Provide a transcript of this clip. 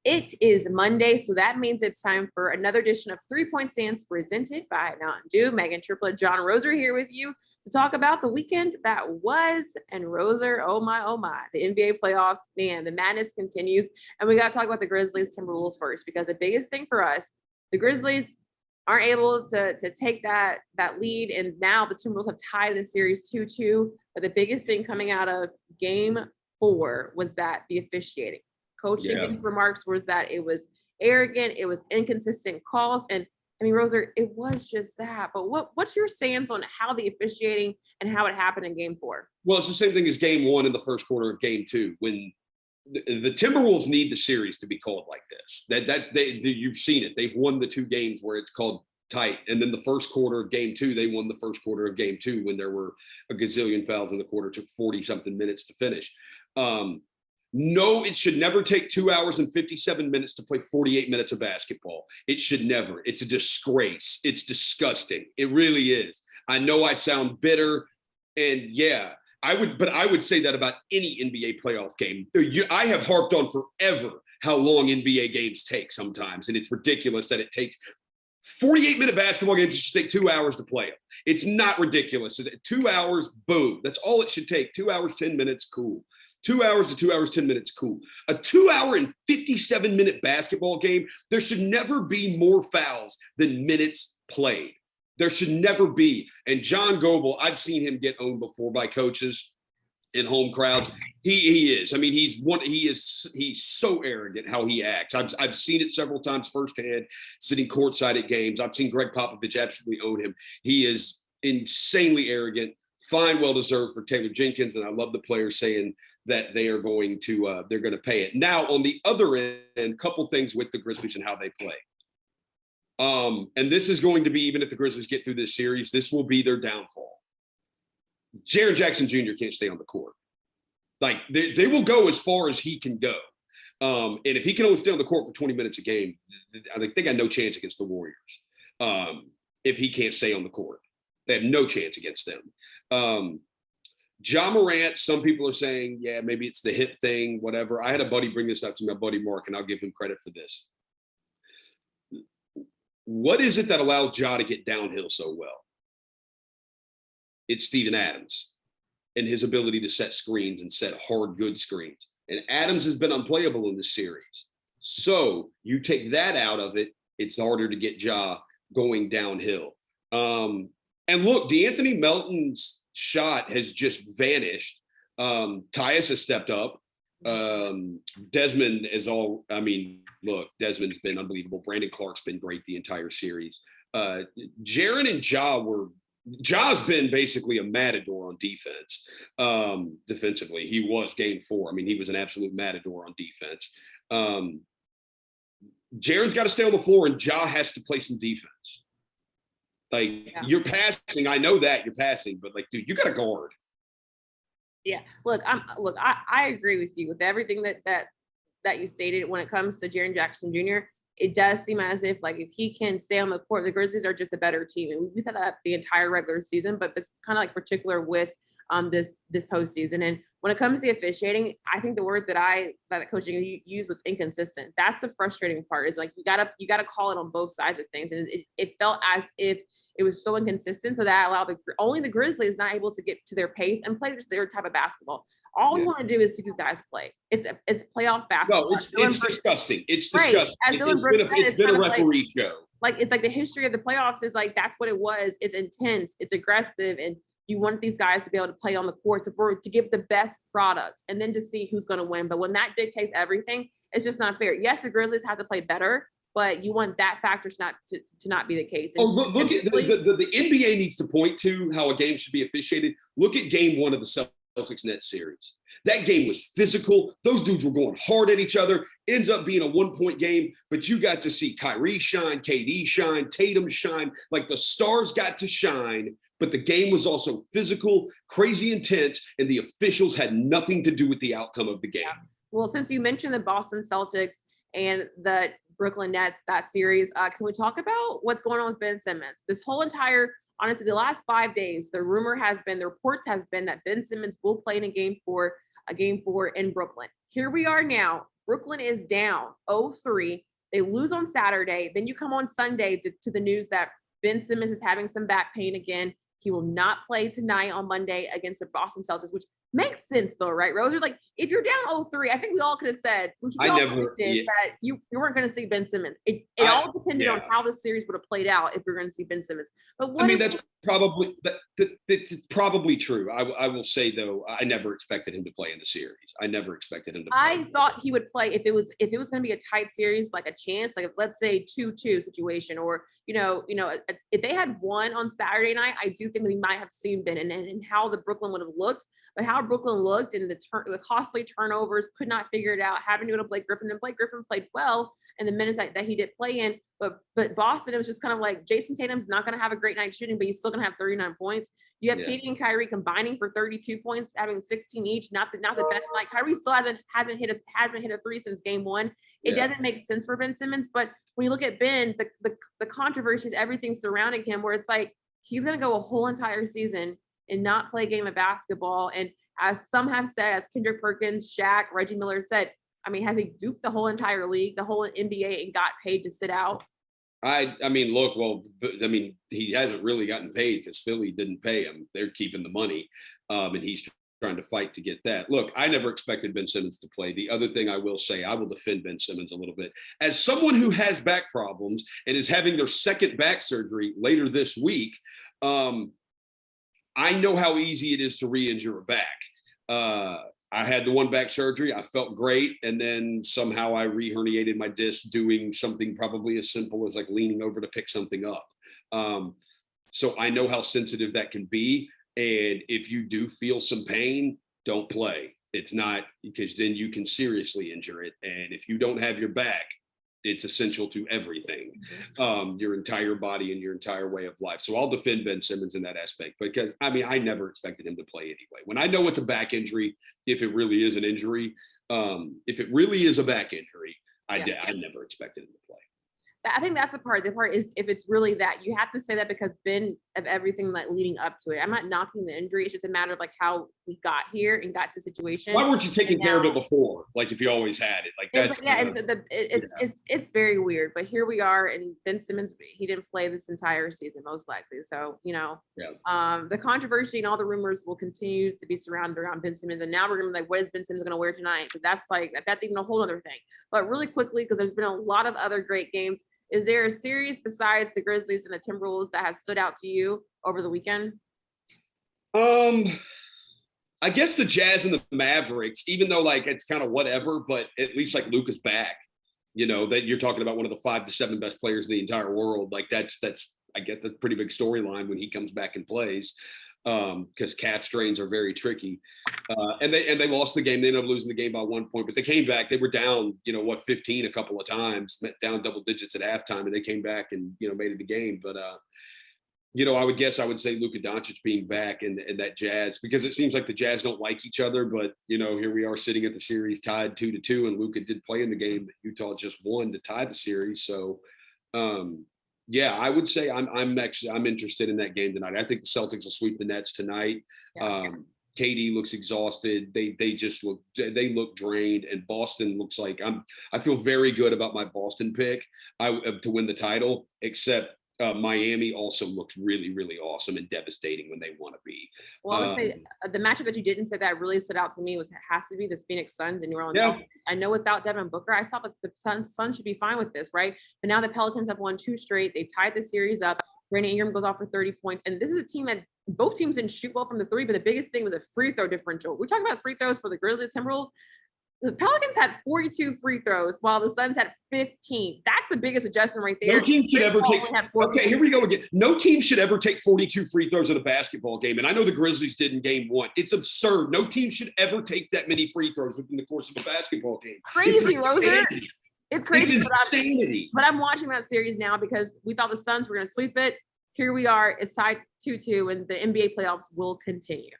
It is Monday, so that means it's time for another edition of 3 Point Stands presented by MTN Dew. Meghan, Triplett, John Roser here with you to talk about the weekend that was. And Roser, oh my, the NBA playoffs, man, the madness continues. And we got to talk about the Grizzlies Timberwolves first, because the biggest thing for us, the Grizzlies aren't able to take that lead, and now the Timberwolves have tied the series 2-2. But the biggest thing coming out of Game 4 was that the officiating. Coach Higgins' remarks was that it was arrogant, it was inconsistent calls, and I mean, Roser, it was just that. But what's your stance on how the officiating and how it happened in Game 4? Well, it's the same thing as Game 1 in the first quarter of Game 2. When the Timberwolves need the series to be called like this. You've seen it. They've won the 2 games where it's called tight, and then the first quarter of Game 2, they won the first quarter of Game 2 when there were a gazillion fouls in the quarter. It took 40-something minutes to finish. No, it should never take 2 hours and 57 minutes to play 48 minutes of basketball. It should never. It's a disgrace. It's disgusting. It really is. I know I sound bitter, and yeah, I would say that about any NBA playoff game. I have harped on forever how long NBA games take sometimes, and it's ridiculous that it takes 48-minute basketball games should take 2 hours to play them. It's not ridiculous. 2 hours, boom. That's all it should take. 2 hours, 10 minutes, cool. 2 hours to 2 hours, 10 minutes, cool. A 2 hour and 57-minute basketball game, there should never be more fouls than minutes played. There should never be. And John Goble, I've seen him get owned before by coaches in home crowds. He is. I mean, he's so arrogant how he acts. I've seen it several times firsthand, sitting courtside at games. I've seen Greg Popovich absolutely own him. He is insanely arrogant. Fine, well deserved for Taylor Jenkins, and I love the players saying that they are going to they're going to pay it. Now, on the other end, couple things with the Grizzlies and how they play. And this is going to be, even if the Grizzlies get through this series, this will be their downfall. Jaren Jackson Jr. can't stay on the court. Like, they will go as far as he can go. And if he can only stay on the court for 20 minutes a game, I think they got no chance against the Warriors. If he can't stay on the court, they have no chance against them. Ja Morant, some people are saying, yeah, maybe it's the hip thing, whatever. I had a buddy bring this up to my buddy Mark, and I'll give him credit for this. What is it that allows Ja to get downhill so well? It's Steven Adams and his ability to set screens and set hard, good screens. And Adams has been unplayable in this series. So you take that out of it, it's harder to get Ja going downhill. And look, DeAnthony Melton's shot has just vanished. Tyus has stepped up. Desmond is all, I mean, look, Desmond's been unbelievable. Brandon Clark's been great the entire series. Jaren and Ja's been basically a matador on defense. Defensively, he was Game 4. I mean, he was an absolute matador on defense. Jaren's got to stay on the floor, and Ja has to play some defense. Like, you're passing, I know that you're passing, but like, dude, you got to guard. Yeah, look, I agree with you with everything that you stated when it comes to Jaren Jackson Jr. It does seem as if, like, if he can stay on the court, the Grizzlies are just a better team. And we said that the entire regular season, but it's kind of like particular with this postseason. And when it comes to the officiating, I think the word that coaching used was inconsistent. That's the frustrating part, is like, you gotta call it on both sides of things. And it felt as if it was so inconsistent, so that allowed only the Grizzlies not able to get to their pace and play their type of basketball. All we want to do is see these guys play. It's playoff basketball. No, it's disgusting. It's disgusting. It's been a referee show. Like, it's like the history of the playoffs is like, that's what it was. It's intense. It's aggressive. And you want these guys to be able to play on the court to give the best product and then to see who's going to win. But when that dictates everything, it's just not fair. Yes, the Grizzlies have to play better, but you want that factor to not be the case. And look at the NBA needs to point to how a game should be officiated. Look at Game 1 of the Celtics Nets series. That game was physical. Those dudes were going hard at each other. Ends up being a 1-point game, but you got to see Kyrie shine, KD shine, Tatum shine. Like, the stars got to shine, but the game was also physical, crazy intense, and the officials had nothing to do with the outcome of the game. Yeah. Well, since you mentioned the Boston Celtics and the Brooklyn Nets, that series, can we talk about what's going on with Ben Simmons? This whole entire, honestly, the last 5 days, the reports has been that Ben Simmons will play in a game 4 in Brooklyn. Here we are now, Brooklyn is down 0-3. They lose on Saturday. Then you come on Sunday to the news that Ben Simmons is having some back pain again. He will not play tonight on Monday against the Boston Celtics, which makes sense though, right, Rose? Like, if you're down 0-3, I think we all could have said that you weren't going to see Ben Simmons. It all depended on how the series would have played out if you're going to see Ben Simmons. But that's probably true. I will say though, I never expected him to play in the series. I never expected him to play. I thought he would play if it was going to be a tight series, like a chance, like let's say 2-2 situation, or if they had won on Saturday night, I do think we might have seen Ben and how the Brooklyn would have looked. But how Brooklyn looked and the costly turnovers, could not figure it out, having to go to Blake Griffin, and Blake Griffin played well in the minutes that he did play in. But Boston, it was just kind of like Jason Tatum's not going to have a great night shooting, but he's still going to have 39 points. You have Katie and Kyrie combining for 32 points, having 16 each. Not the best night. Kyrie still hasn't hit a three since game one. It doesn't make sense for Ben Simmons. But when you look at Ben, the controversies, everything surrounding him, where it's like he's going to go a whole entire season and not play a game of basketball. And as some have said, as Kendrick Perkins, Shaq, Reggie Miller said, I mean, has he duped the whole entire league, the whole NBA, and got paid to sit out? I mean, he hasn't really gotten paid because Philly didn't pay him. They're keeping the money, and he's trying to fight to get that. Look, I never expected Ben Simmons to play. The other thing I will say, I will defend Ben Simmons a little bit. As someone who has back problems and is having their second back surgery later this week, I know how easy it is to re-injure a back. I had the one back surgery. I felt great. And then somehow I re-herniated my disc doing something probably as simple as like leaning over to pick something up. So I know how sensitive that can be. And if you do feel some pain, don't play. It's not, because then you can seriously injure it. And if you don't have your back, it's essential to everything, your entire body and your entire way of life. So I'll defend Ben Simmons in that aspect, because I never expected him to play anyway. When I know it's a back injury, if it really is an injury, if it really is a back injury, I never expected him to play. I think that's the part. The part is, if it's really that, you have to say that because Ben, of everything like leading up to it. I'm not knocking the injury. It's just a matter of like how we got here and got to the situation. Why weren't you taking care of it before? Like if you always had it, like that's it's very weird. But here we are, and Ben Simmons, he didn't play this entire season most likely. So the controversy and all the rumors will continue to be surrounded around Ben Simmons. And now we're gonna be like, what is Ben Simmons gonna wear tonight? Because that's even a whole other thing. But really quickly, because there's been a lot of other great games. Is there a series besides the Grizzlies and the Timberwolves that has stood out to you over the weekend? I guess the Jazz and the Mavericks, even though like it's kind of whatever, but at least like Luka's back, that you're talking about one of the 5 to 7 best players in the entire world. Like that's I get the pretty big storyline when he comes back and plays, because calf strains are very tricky. And they lost the game. They ended up losing the game by 1 point, but they came back. They were down, 15 a couple of times, down double digits at halftime, and they came back and, made it a game. But, I would say Luka Doncic being back and that Jazz, because it seems like the Jazz don't like each other, but, here we are sitting at the series tied 2-2, and Luka did play in the game that Utah just won to tie the series. So, I would say I'm interested in that game tonight. I think the Celtics will sweep the Nets tonight. KD looks exhausted. They look drained, and Boston looks like I feel very good about my Boston pick to win the title, except Miami also looks really, really awesome and devastating when they want to be. Well, I would say the matchup that you didn't say that really stood out to me has to be the Phoenix Suns and New Orleans. Yeah. I know without Devin Booker, I thought that the Suns should be fine with this, right? But now the Pelicans have won 2 straight. They tied the series up. Brandon Ingram goes off for 30 points. And this is a team that both teams didn't shoot well from the 3, but the biggest thing was a free throw differential. We're talking about free throws for the Grizzlies, Timberwolves. The Pelicans had 42 free throws while the Suns had 15. That's the biggest adjustment right there. No team should ever take. Okay, here we go again. No team should ever take 42 free throws in a basketball game. And I know the Grizzlies did in game 1. It's absurd. No team should ever take that many free throws within the course of a basketball game. Crazy, Roser. It's crazy. It's insanity. But I'm watching that series now because we thought the Suns were going to sweep it. Here we are. It's tied 2-2, and the NBA playoffs will continue.